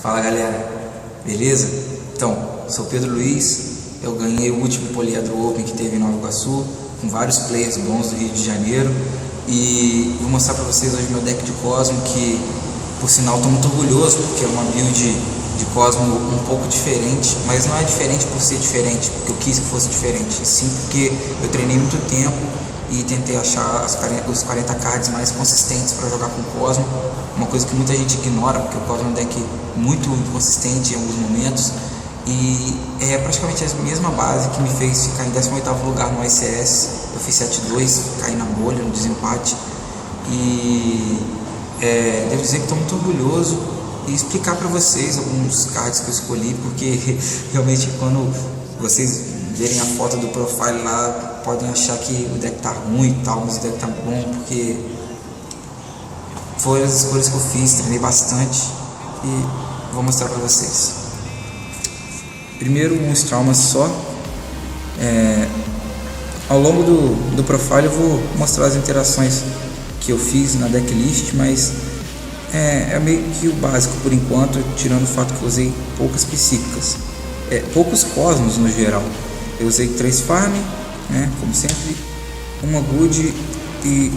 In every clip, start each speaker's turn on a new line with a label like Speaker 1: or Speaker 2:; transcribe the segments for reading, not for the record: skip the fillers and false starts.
Speaker 1: Fala galera, beleza? Então, sou Pedro Luiz, eu ganhei o último Poliedro Open que teve em Nova Iguaçu, com vários players bons do Rio de Janeiro, e vou mostrar pra vocês hoje meu deck de Cosmo, que por sinal estou muito orgulhoso, porque é uma build de Cosmo um pouco diferente, mas não é diferente por ser diferente, porque eu quis que fosse diferente, e sim porque eu treinei muito tempo e tentei achar os 40 cards mais consistentes para jogar com o Cosmo, uma coisa que muita gente ignora, porque o Cosmo é um deck muito inconsistente em alguns momentos, e é praticamente a mesma base que me fez ficar em 18º lugar no ICS. Eu fiz 7-2, caí na bolha, no desempate, e devo dizer que estou muito orgulhoso e explicar para vocês alguns cards que eu escolhi, porque realmente quando vocês verem a foto do profile lá, podem achar que o deck tá ruim e tal, mas o deck tá bom, porque foram as escolhas que eu fiz, treinei bastante e vou mostrar pra vocês. Primeiro um Strauma só. Ao longo do profile eu vou mostrar as interações que eu fiz na decklist, mas é meio que o básico por enquanto, tirando o fato que eu usei poucas psíquicas, poucos Cosmos no geral. Eu usei 3 farm, como sempre, uma good e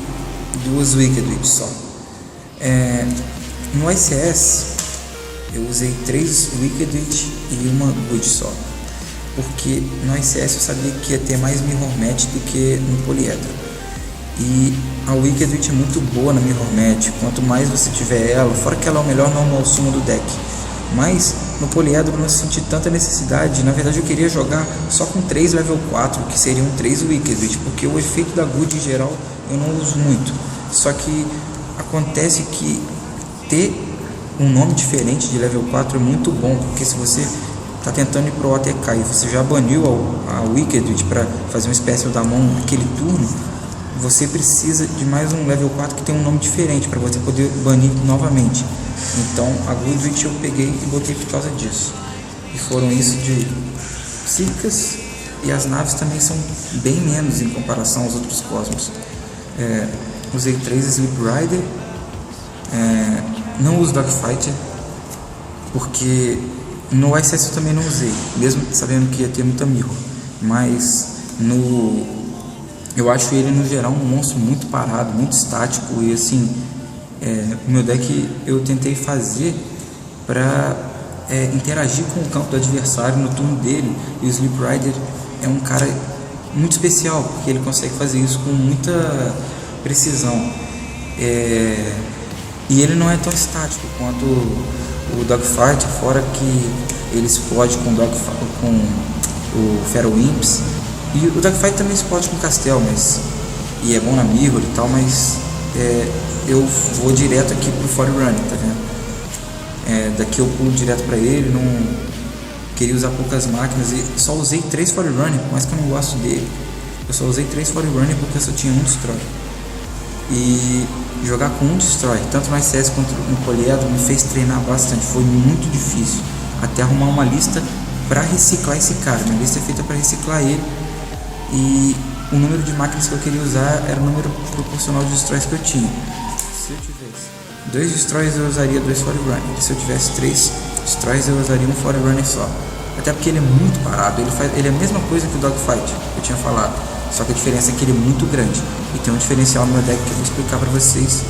Speaker 1: 2 Wicked Witch só. No ICS eu usei 3 Wicked Witch e uma good só, porque no ICS eu sabia que ia ter mais Mirror Match do que no Poliedro, e a Wicked Witch é muito boa na Mirror Match, quanto mais você tiver ela, fora que ela é o melhor normal sumo do deck. Mas no Poliedro eu não senti tanta necessidade. Na verdade eu queria jogar só com 3 level 4, que seriam 3 Wicked Witch, porque o efeito da good em geral eu não uso muito. Só que acontece que ter um nome diferente de level 4 é muito bom, porque se você está tentando ir pro OTK e você já baniu a Wicked Witch para fazer uma special da mão naquele turno, você precisa de mais um level 4 que tem um nome diferente para você poder banir novamente. Então a Good Witch eu peguei e botei por causa disso. E foram isso de psíquicas, e as naves também são bem menos em comparação aos outros Cosmos. Usei 3 Sleep Rider, não uso Dogfighter, porque no ICS eu também não usei, mesmo sabendo que ia ter muita mirror, mas eu acho ele no geral um monstro muito parado, muito estático, e assim, o meu deck eu tentei fazer para interagir com o campo do adversário no turno dele, e o Sleep Rider é um cara muito especial, porque ele consegue fazer isso com muita precisão, e ele não é tão estático quanto o Dogfight, fora que ele explode com o Feral Imps, e o Dogfight também explode com Castel, e é bom na Mirror e tal, mas eu vou direto aqui pro Forerunner, tá vendo? Daqui eu pulo direto pra ele, não queria usar poucas máquinas, e só usei 3 Forerunner, por mais que eu não gosto dele. Eu só usei 3 Forerunner porque eu só tinha um Destroy. E jogar com um Destroy, tanto no ICS quanto no Poliedro, me fez treinar bastante, foi muito difícil, até arrumar uma lista para reciclar esse cara. Minha lista é feita para reciclar ele, e o número de máquinas que eu queria usar era o número proporcional de Destroys que eu tinha. Se eu tivesse 2 Destroys eu usaria 2 Forerunner, se eu tivesse 3 Destroys eu usaria um Forerunner só, até porque ele é muito parado, ele é a mesma coisa que o Dogfight que eu tinha falado, só que a diferença é que ele é muito grande, e tem um diferencial no meu deck que eu vou explicar pra vocês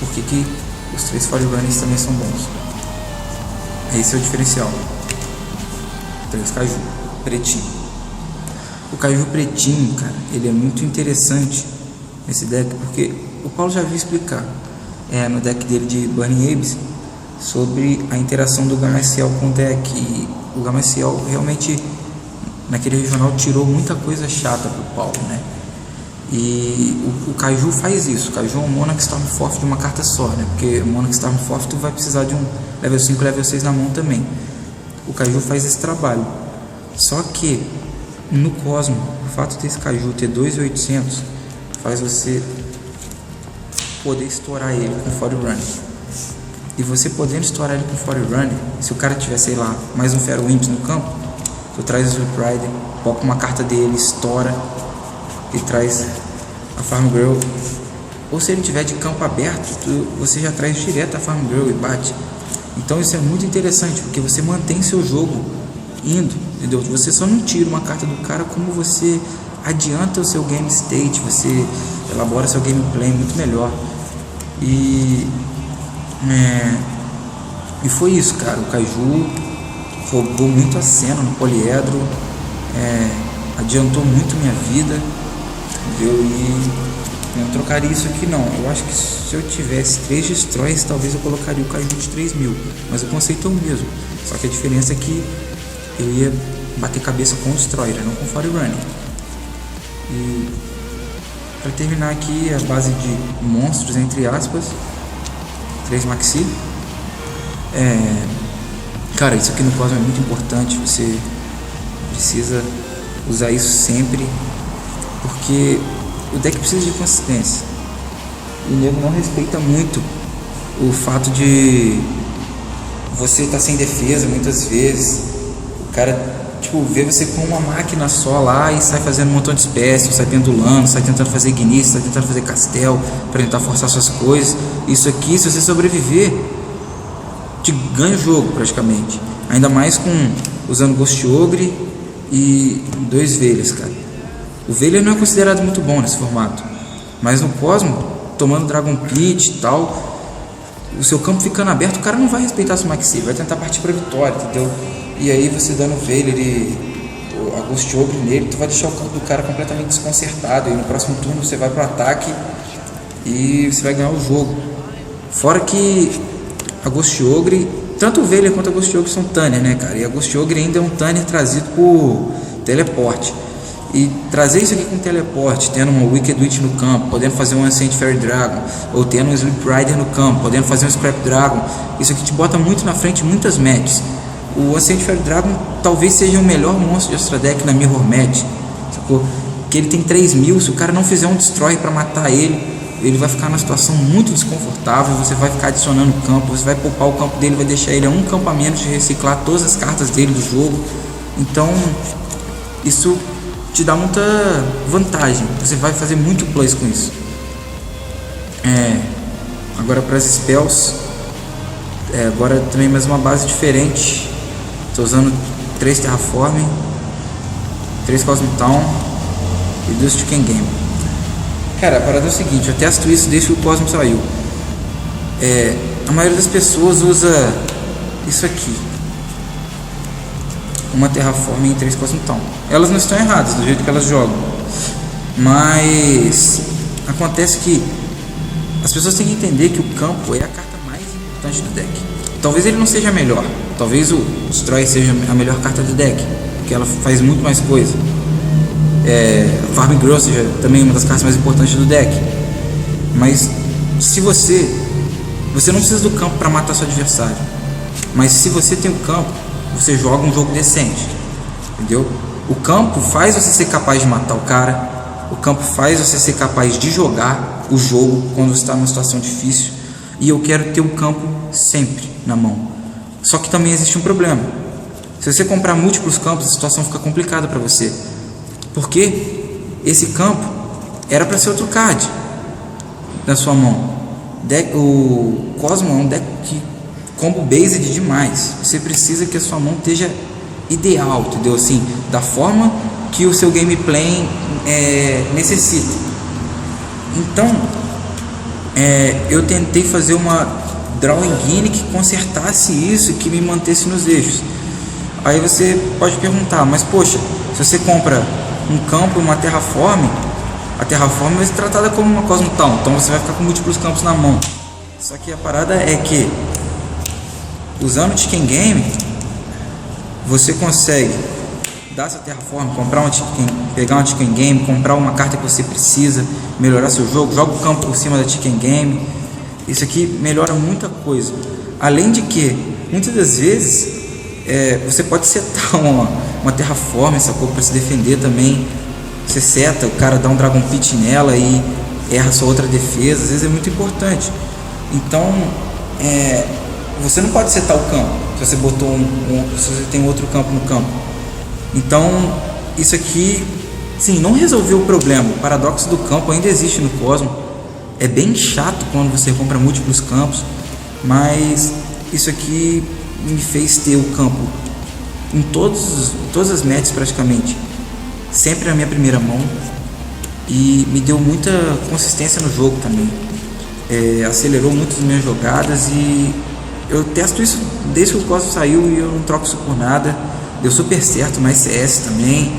Speaker 1: porque que os 3 Forerunners também são bons. Esse é o diferencial. 3 Kaiju pretinho. O Kaiju pretinho, cara, ele é muito interessante nesse deck, porque o Paulo já viu explicar no deck dele de Burning Abyss sobre a interação do Gameciel com o deck, e o Gameciel realmente naquele regional tirou muita coisa chata pro Paulo, E o Kaiju faz isso. O Kaiju é um Monarch Stormforth de uma carta só, porque o Monarch Stormforth tu vai precisar de um level 5, level 6 na mão também. O Kaiju faz esse trabalho. Só que no Cosmo, o fato desse Kaiju ter 2.800 faz você poder estourar ele com Forerunner. E você podendo estourar ele com Forerunner, se o cara tiver, sei lá, mais um Feral Imps no campo, tu traz o Sleep Rider, coloca uma carta dele, estoura e traz a Farm Girl. Ou se ele tiver de campo aberto, você já traz direto a Farm Girl e bate. Então isso é muito interessante, porque você mantém seu jogo indo, entendeu? Você só não tira uma carta do cara, como você adianta o seu game state, você elabora seu gameplay muito melhor. E foi isso, cara. O Kaiju roubou muito a cena no poliedro, adiantou muito minha vida, entendeu? E eu não trocaria isso aqui não. Eu acho que se eu tivesse 3 Destroyers, talvez eu colocaria o Kaiju de 3.000, mas o conceito é o mesmo, só que a diferença é que eu ia bater cabeça com o Destroyer, não com o Forerunner. E para terminar aqui, a base de monstros, entre aspas, 3 Maxi. Cara, isso aqui no Cosmo é muito importante, você precisa usar isso sempre, porque o deck precisa de consistência. E o nego não respeita muito o fato de você estar sem defesa muitas vezes. O cara vê você com uma máquina só lá e sai fazendo um montão de espécies, sai pendulando, sai tentando fazer ignição, sai tentando fazer castelo para tentar forçar suas coisas. Isso aqui, se você sobreviver, te ganha o jogo praticamente. Ainda mais usando Ghost Ogre e 2 Velhas, cara. O Velha não é considerado muito bom nesse formato, mas no Cosmo, tomando Dragon Pit e tal, o seu campo ficando aberto, o cara não vai respeitar seu Maxi, vai tentar partir pra vitória, entendeu? E aí você dando Velha a Ghost Ogre nele, tu vai deixar o campo do cara completamente desconcertado, e no próximo turno você vai pro ataque e você vai ganhar o jogo. Fora que a Ghost Ogre, tanto o Velha quanto a Ghost Ogre são Tanner, né, cara? E a Ghost Ogre ainda é um Tanner trazido por teleporte. E trazer isso aqui com teleporte, tendo uma Wicked Witch no campo, podendo fazer um Ancient Fairy Dragon, ou tendo um Sleep Rider no campo, podendo fazer um Scrap Dragon, isso aqui te bota muito na frente em muitas matches. O Ancient Fairy Dragon talvez seja o melhor monstro de Extra Deck na Mirror Match, sacou? Que ele tem 3.000, se o cara não fizer um Destroy para matar ele vai ficar numa situação muito desconfortável, você vai ficar adicionando campo, você vai poupar o campo dele, vai deixar ele a um campo a menos de reciclar todas as cartas dele do jogo. Então isso te dá muita vantagem, você vai fazer muito plays com isso. Agora para as spells, agora também mais uma base diferente. Estou usando 3 Terraforming, 3 Cosmic Town e 2 Chicken Game. Cara, a parada é o seguinte, eu testo isso desde que o Cosmo saiu. A maioria das pessoas usa isso aqui, uma Terraforming e 3 Cosmic Town. Elas não estão erradas do jeito que elas jogam, mas acontece que as pessoas têm que entender que o campo é a carta mais importante do deck. Talvez ele não seja a melhor, talvez o Destroy seja a melhor carta do deck, porque ela faz muito mais coisa. Farm Girl seja também uma das cartas mais importantes do deck. Mas se você não precisa do campo para matar seu adversário, mas se você tem o campo, você joga um jogo decente, entendeu? O campo faz você ser capaz de matar o cara, o campo faz você ser capaz de jogar o jogo quando você está numa situação difícil. E eu quero ter o campo sempre na mão. Só que também existe um problema. Se você comprar múltiplos campos, a situação fica complicada para você, porque esse campo era para ser outro card na sua mão. O Cosmo é um deck que combo based demais. Você precisa que a sua mão esteja ideal, entendeu? Assim, da forma que o seu gameplay necessita. Então eu tentei fazer uma drawing guine que consertasse isso e que me mantesse nos eixos. Aí você pode perguntar, mas poxa, se você compra um campo e uma Terraform, a Terraform vai ser tratada como uma Cosmo Town, então você vai ficar com múltiplos campos na mão. Só que a parada é que usando o Chicken Game, você consegue dar essa Terraform, pegar uma Chicken Game, comprar uma carta que você precisa, melhorar seu jogo, joga o campo por cima da Chicken Game. Isso aqui melhora muita coisa. Além de que, muitas das vezes, você pode setar uma Terraform, sacou, para se defender também. Você seta, o cara dá um Dragon Pit nela e erra sua outra defesa, às vezes é muito importante. Então, você não pode setar o campo se você botou se você tem outro campo no campo. Então, isso aqui, sim, não resolveu o problema. O paradoxo do campo ainda existe no Cosmo. É bem chato quando você compra múltiplos campos, mas isso aqui me fez ter o campo em todas as matches praticamente, sempre na minha primeira mão, e me deu muita consistência no jogo também. Acelerou muito as minhas jogadas, e eu testo isso desde que o Cosmo saiu e eu não troco isso por nada. Deu super certo no ICS também,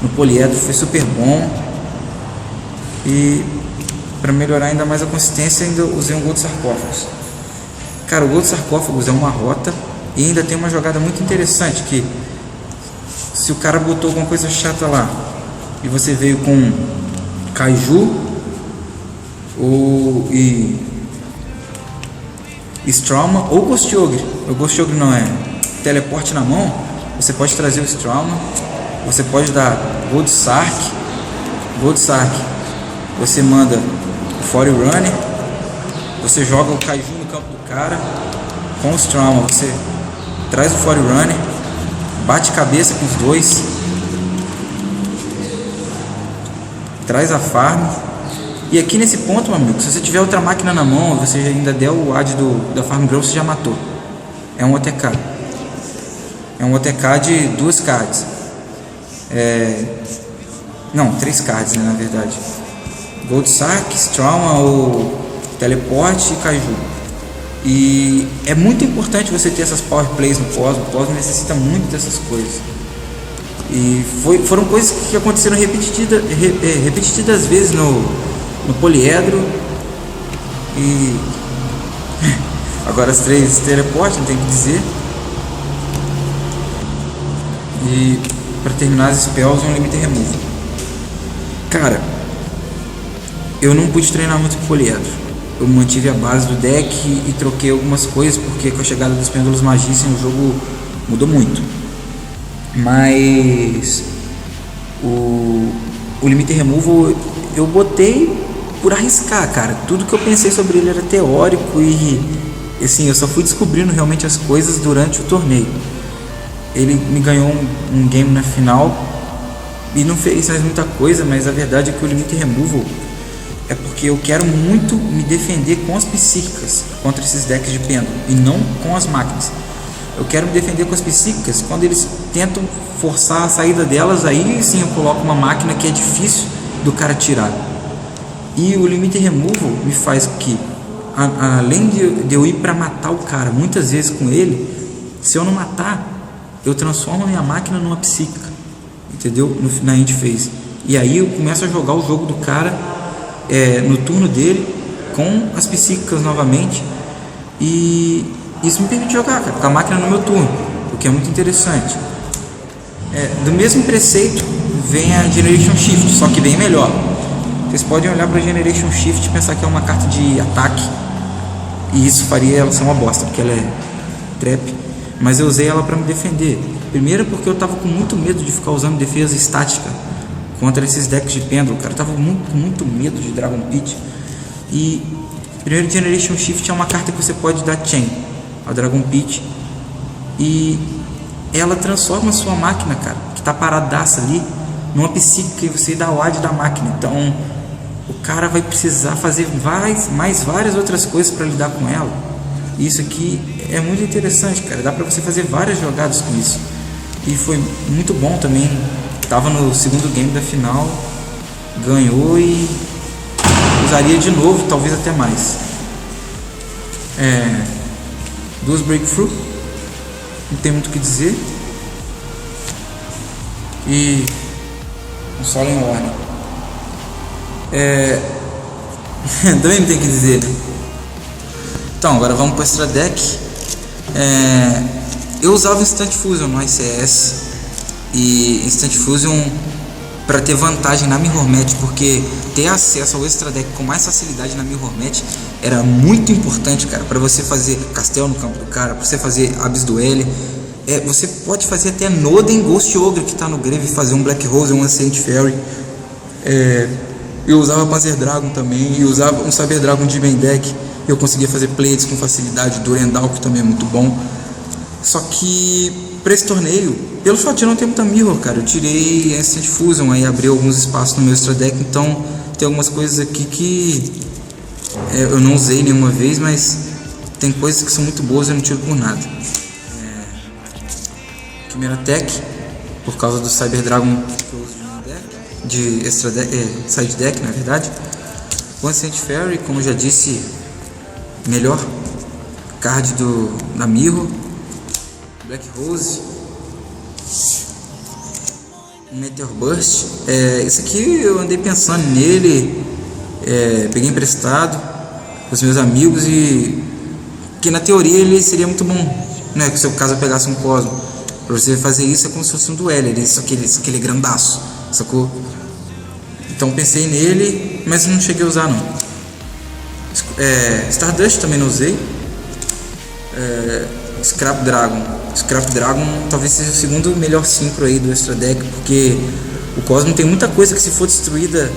Speaker 1: no poliedro foi super bom, e para melhorar ainda mais a consistência ainda usei um gol de sarcófagos. Cara, o gol de sarcófagos é uma rota e ainda tem uma jogada muito interessante, que se o cara botou alguma coisa chata lá e você veio com Kaiju e Strauma ou Ghost Ogre, o Ghost Ogre não é teleporte na mão, você pode trazer o Strauma, você pode dar Gold Sark, você manda o Forerunner, você joga o Kaiju no campo do cara, com o Strauma você traz o Forerunner, bate cabeça com os dois, traz a farm, e aqui nesse ponto, meu amigo, se você tiver outra máquina na mão, você ainda der o AD da Farm Grow, você já matou. É um OTK. É um OTK de 2 cards. Não, 3 cards, né, na verdade. Gold Sark, Strauma ou Teleporte e Kaiju. E é muito importante você ter essas power plays no Cosmo. O Cosmo necessita muito dessas coisas. E foram coisas que aconteceram repetidas vezes no poliedro. E agora as 3 teleportes, não tem o que dizer. E para terminar as spells, um limiter removal. Cara, eu não pude treinar muito com poliedro. Eu mantive a base do deck e troquei algumas coisas, porque com a chegada dos pêndulos Magician o jogo mudou muito. Mas o limiter removal eu botei por arriscar, cara. Tudo que eu pensei sobre ele era teórico e assim, eu só fui descobrindo realmente as coisas durante o torneio. Ele me ganhou um game na final e não fez mais muita coisa, mas a verdade é que o limiter removal é porque eu quero muito me defender com as psíquicas contra esses decks de pêndulo e não com as máquinas. Eu quero me defender com as psíquicas quando eles tentam forçar a saída delas, aí sim eu coloco uma máquina que é difícil do cara tirar. E o limiter removal me faz que, além de eu ir para matar o cara muitas vezes com ele, se eu não matar, eu transformo a minha máquina numa psíquica, entendeu? Na end phase. E aí eu começo a jogar o jogo do cara no turno dele com as psíquicas novamente, e isso me permite jogar, cara, com a máquina no meu turno, o que é muito interessante. Do mesmo preceito vem a Generation Shift, só que bem melhor. Vocês podem olhar para a Generation Shift e pensar que é uma carta de ataque, e isso faria ela ser uma bosta, porque ela é trap, mas eu usei ela para me defender. Primeiro porque eu tava com muito medo de ficar usando defesa estática contra esses decks de pêndulo, cara. Eu tava com muito medo de Dragon Pit. E primeiro, Generation Shift é uma carta que você pode dar chain ao Dragon Pit e ela transforma a sua máquina, cara, que tá paradaça ali, numa psíquica, e você dá o AD da máquina. Então o cara vai precisar fazer mais várias outras coisas para lidar com ela. E isso aqui é muito interessante, cara. Dá para você fazer várias jogadas com isso. E foi muito bom também. Tava no segundo game da final, ganhou, e usaria de novo, talvez até mais. 2 breakthrough, não tem muito o que dizer. E um Solemn Warning. Também não tem o que dizer, né? Então, agora vamos para o extra deck. Eu usava Instant Fusion no ICS, e Instant Fusion para ter vantagem na Mirror Match, porque ter acesso ao extra deck com mais facilidade na Mirror Match era muito importante, cara, para você fazer castelo no campo do cara, para você fazer Abyss Duel. Você pode fazer até Noden Ghost Ogre que tá no Grave, fazer um Black Rose, um Ancient Fairy. Eu usava Panzer Dragon também, e usava um Saber Dragon de main deck. Eu conseguia fazer plays com facilidade, Durendal, que também é muito bom. Só que para esse torneio, pelo fato de não ter muita mirror, cara, eu tirei Instant Fusion, aí abri alguns espaços no meu extra deck, então tem algumas coisas aqui que eu não usei nenhuma vez, mas tem coisas que são muito boas e eu não tiro por nada. Chimera Tech, por causa do Cyber Dragon que eu uso de main deck, de extra deck, side deck na verdade. Ancient Fairy, como eu já disse, melhor card da Mirror. Black Rose, Meteor Burst. Esse aqui eu andei pensando nele, peguei emprestado com os meus amigos e que na teoria ele seria muito bom, né? Que se o caso eu pegasse um Cosmo, pra você fazer isso é como se fosse um duelo, só que ele é grandaço, sacou? Então pensei nele, mas não cheguei a usar não. Stardust também não usei. Scrap Dragon talvez seja o segundo melhor synchro aí do extra deck, porque o Cosmo tem muita coisa que se for destruída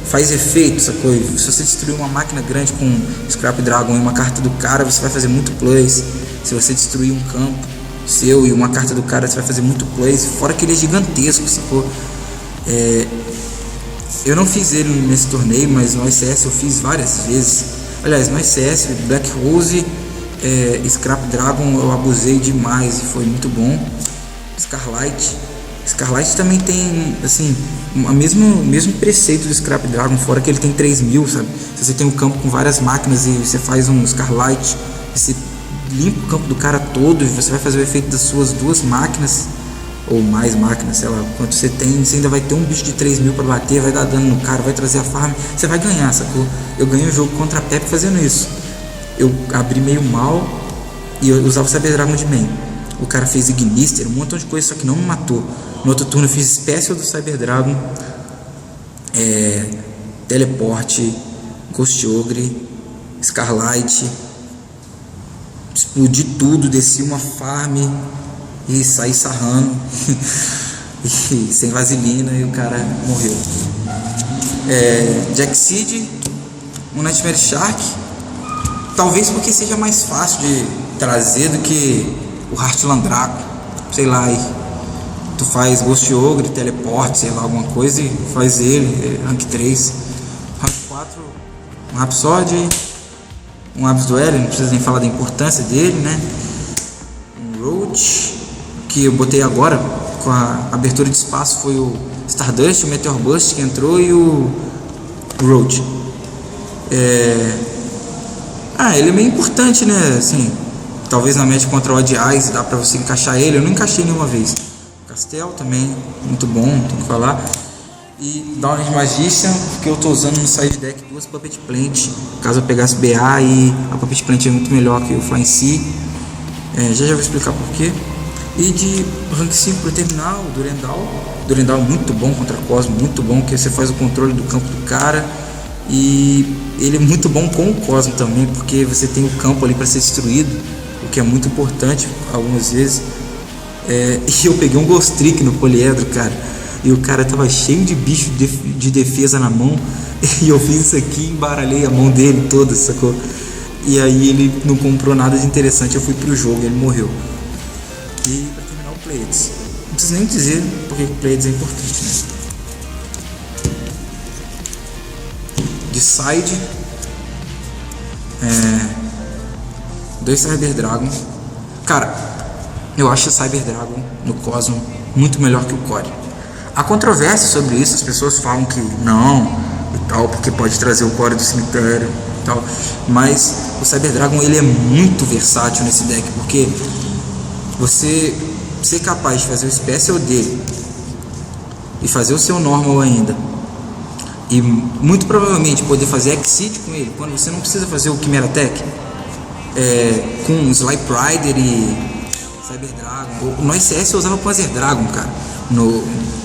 Speaker 1: faz efeito, sacou? Se você destruir uma máquina grande com Scrap Dragon e uma carta do cara, você vai fazer muito plays. Se você destruir um campo seu e uma carta do cara, você vai fazer muito plays, fora que ele é gigantesco, sacou? Eu não fiz ele nesse torneio, mas no ICS eu fiz várias vezes. Aliás, no ICS, Black Rose, Scrap Dragon eu abusei demais e foi muito bom. Scarlight também tem assim o mesmo preceito do Scrap Dragon, fora que ele tem 3000, sabe? Se você tem um campo com várias máquinas e você faz um Scarlight, você limpa o campo do cara todo e você vai fazer o efeito das suas duas máquinas ou mais máquinas, sei lá, quanto você tem, você ainda vai ter um bicho de 3000 para bater, vai dar dano no cara, vai trazer a farm, você vai ganhar, sacou? Eu ganhei o jogo contra a Pepe fazendo isso. Eu abri meio mal e eu usava o Cyber Dragon de main. O cara fez Ignister, um montão de coisa, só que não me matou. No outro turno eu fiz Special do Cyber Dragon, Teleporte, Ghost Ogre, Scarlight, explodi tudo, desci uma farm e saí sarrando e sem vaselina e o cara morreu. Jack Seed, um Nightmare Shark, talvez porque seja mais fácil de trazer do que o Heartland Draco, sei lá, aí tu faz Ghost Ogre, Teleporte, sei lá, alguma coisa e faz ele, rank 3, rank 4, um Rhapsody, um Abyss Duel, não precisa nem falar da importância dele, né? Um Roach, que eu botei agora com a abertura de espaço, foi o Stardust, o Meteor Burst que entrou e o Roach. Ele é meio importante, né? Assim, talvez na match contra o Odd Eyes dá pra você encaixar ele, eu não encaixei nenhuma vez. Castel também, muito bom, tem que falar. E Downed Magician, porque eu tô usando no side deck duas Puppet Plant, caso eu pegasse BA, e a Puppet Plant é muito melhor que o Flying Sea. Já vou explicar porquê. E de rank 5 pro terminal, Durendal muito bom contra Cosmo, muito bom, que você faz o controle do campo do cara. E ele é muito bom com o Cosmo também, porque você tem o campo ali para ser destruído, o que é muito importante algumas vezes. E eu peguei um Ghost Trick no Poliedro, cara, e o cara tava cheio de bicho de defesa na mão, e eu fiz isso aqui e embaralhei a mão dele toda, sacou? E aí ele não comprou nada de interessante, eu fui pro jogo e ele morreu. E pra terminar o Pleiades, não preciso nem dizer porque o Pleiades é importante, né? De side, dois Cyber Dragon. Cara, eu acho o Cyber Dragon no Cosmo muito melhor que o Core. Há controvérsia sobre isso, as pessoas falam que não e tal, porque pode trazer o Core do cemitério e tal, mas o Cyber Dragon ele é muito versátil nesse deck, porque você ser capaz de fazer o Special dele e fazer o seu Normal ainda, e muito provavelmente poder fazer Exceed com ele, quando você não precisa fazer o Chimera Tech, com Slipe Rider e Cyber Dragon. No ICS eu usava Panzer Dragon, cara.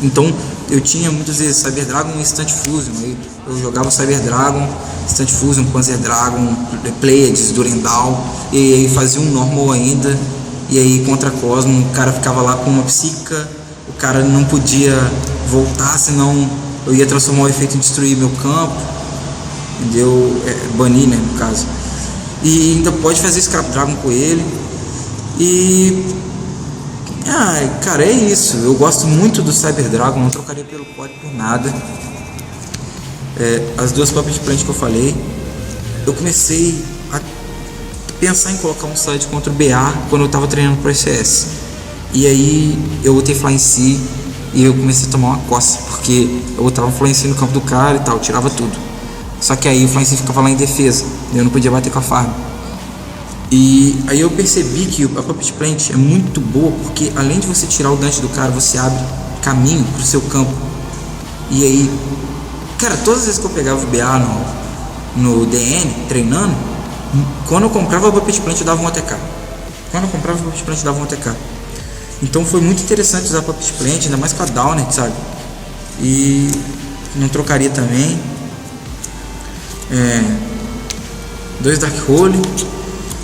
Speaker 1: Então eu tinha muitas vezes Cyber Dragon e Instant Fusion. Aí eu jogava Cyber Dragon, Instant Fusion, Panzer Dragon, Pleiades, Durendal, e aí fazia um normal ainda. E aí contra Cosmo o cara ficava lá com uma psíquica, o cara não podia voltar, senão eu ia transformar o efeito em destruir meu campo, entendeu? Banir, né, no caso. E ainda pode fazer Scrap Dragon com ele. E cara, é isso. Eu gosto muito do Cyber Dragon, não trocaria pelo Core por nada. As duas Puppet Plant que eu falei, eu comecei a pensar em colocar um side contra o BA quando eu tava treinando pro SS. E aí eu botei Flying C e eu comecei a tomar uma coça, porque eu botava Flying C no campo do cara e tal, tirava tudo. Só que aí o Flying C ficava lá em defesa, eu não podia bater com a farm. E aí eu percebi que a Puppet Plant é muito boa, porque além de você tirar o dante do cara, você abre caminho pro seu campo. E aí, cara, todas as vezes que eu pegava o BA no DN, treinando, quando eu comprava a Puppet Plant eu dava um ATK. Então foi muito interessante usar a Puppet Plant, ainda mais com a Downer, sabe? E não trocaria também. 2 Dark Hole.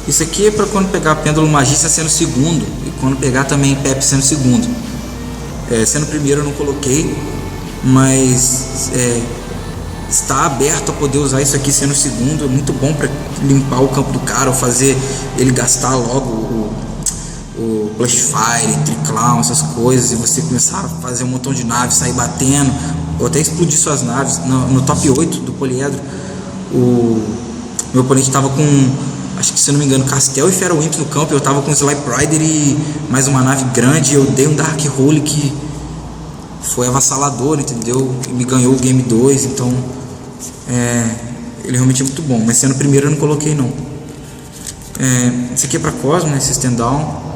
Speaker 1: Isso aqui é para quando pegar Pêndulo Magista sendo segundo, e quando pegar também Pep sendo segundo. Sendo primeiro eu não coloquei, mas está aberto a poder usar isso aqui sendo segundo. É muito bom para limpar o campo do cara, ou fazer ele gastar logo o Flashfire, Triclown, essas coisas, e você começar a fazer um montão de naves, sair batendo, ou até explodir suas naves. No top 8 do Poliedro, o meu oponente estava com, acho que se eu não me engano, Castel e Feral Imps no campo, eu estava com Slipe Rider e mais uma nave grande, eu dei um Dark Hole que foi avassalador, entendeu? E me ganhou o Game 2, então ele realmente é muito bom, mas sendo primeiro eu não coloquei não. Esse aqui é pra Cosmo, né? Esse stand down.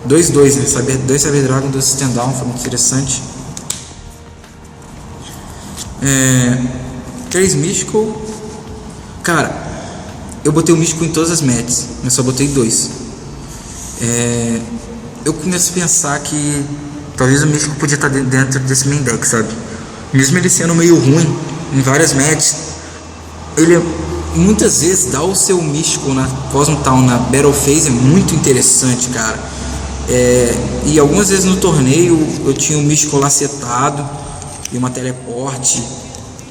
Speaker 1: 2-2, né? 2 Cyber Dragon, 2 stand down, foi muito interessante. 3 Mystical. Cara, eu botei o Mystical em todas as matches, mas só botei 2. Eu começo a pensar que talvez o Mystical podia estar dentro desse main deck, sabe? Mesmo ele sendo meio ruim em várias matches, ele muitas vezes dá o seu Mystical na Cosmo Town, na Battle Phase, é muito interessante, cara. E algumas vezes no torneio eu tinha um Mystical lá setado e uma teleporte,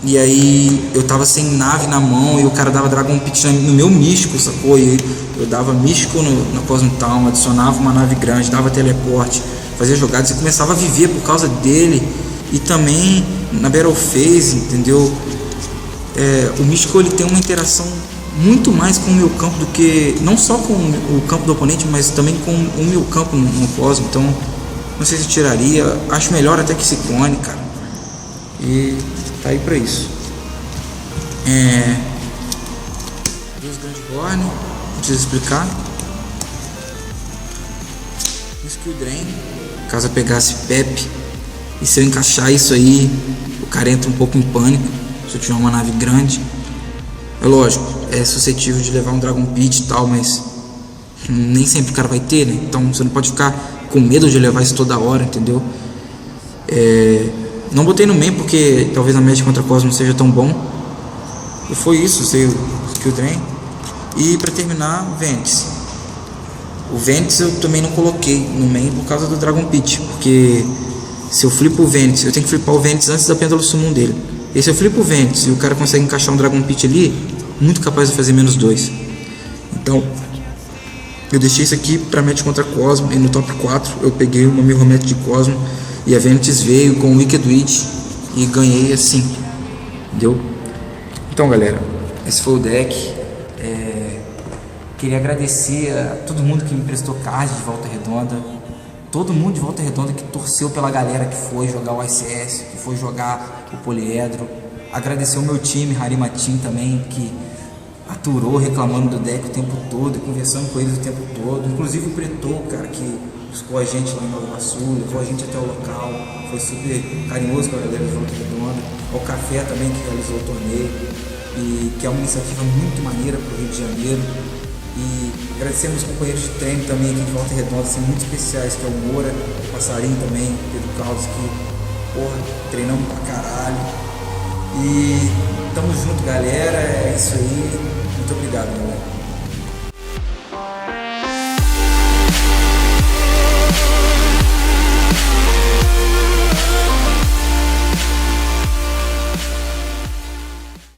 Speaker 1: e aí eu tava sem nave na mão e o cara dava Dragon Pit no meu Mystical, sacou? E eu dava Mystical na Cosmo Town, adicionava uma nave grande, dava teleporte, fazia jogadas e começava a viver por causa dele. E também na Battle Phase, entendeu? O Mystical ele tem uma interação muito mais com o meu campo do que, não só com o campo do oponente, mas também com o meu campo no Cosmo. Então não sei se eu tiraria, acho melhor até que esse clone, cara. E tá aí pra isso. 2 Grand Horn, não preciso explicar. Skill Drain, caso eu pegasse Pep, e se eu encaixar isso aí, o cara entra um pouco em pânico. Se eu tiver uma nave grande, é lógico, é suscetível de levar um Dragon Pit e tal, mas nem sempre o cara vai ter, né? Então você não pode ficar com medo de levar isso toda hora, entendeu? Não botei no main porque talvez a match contra Cosmo não seja tão bom. E foi isso, usei o Skill Drain. E pra terminar, o Ventes. O Ventes eu também não coloquei no main por causa do Dragon Pit, porque se eu flipo o Ventes, eu tenho que flipar o Ventes antes da Pêndulo Summon dele. E se eu flipo o Ventes e o cara consegue encaixar um Dragon Pit ali, muito capaz de fazer -2. Então eu deixei isso aqui pra match contra Cosmo, e no top 4 eu peguei uma Mirror Match de Cosmo e a Ventes veio com o Wicked Witch e ganhei assim, entendeu? Então galera, esse foi o deck. Queria agradecer a todo mundo que me prestou card de Volta Redonda, todo mundo de Volta Redonda que torceu pela galera que foi jogar o ICS, que foi jogar o Poliedro. Agradecer o meu time, Harima Team também, que aturou reclamando do deck o tempo todo, conversando com eles o tempo todo. Inclusive o Pretor, cara, que buscou a gente lá em Nova Iguaçu, levou a gente até o local, foi super carinhoso com a galera de Volta Redonda. Ao Café também, que realizou o torneio, e que é uma iniciativa muito maneira para o Rio de Janeiro. E agradecemos os companheiros de treino também aqui de Volta Redonda, assim, muito especiais, que é o Moura, o Passarinho também, Pedro Carlos, que, porra, treinamos pra caralho. E tamo junto, galera, é isso aí, muito obrigado, galera.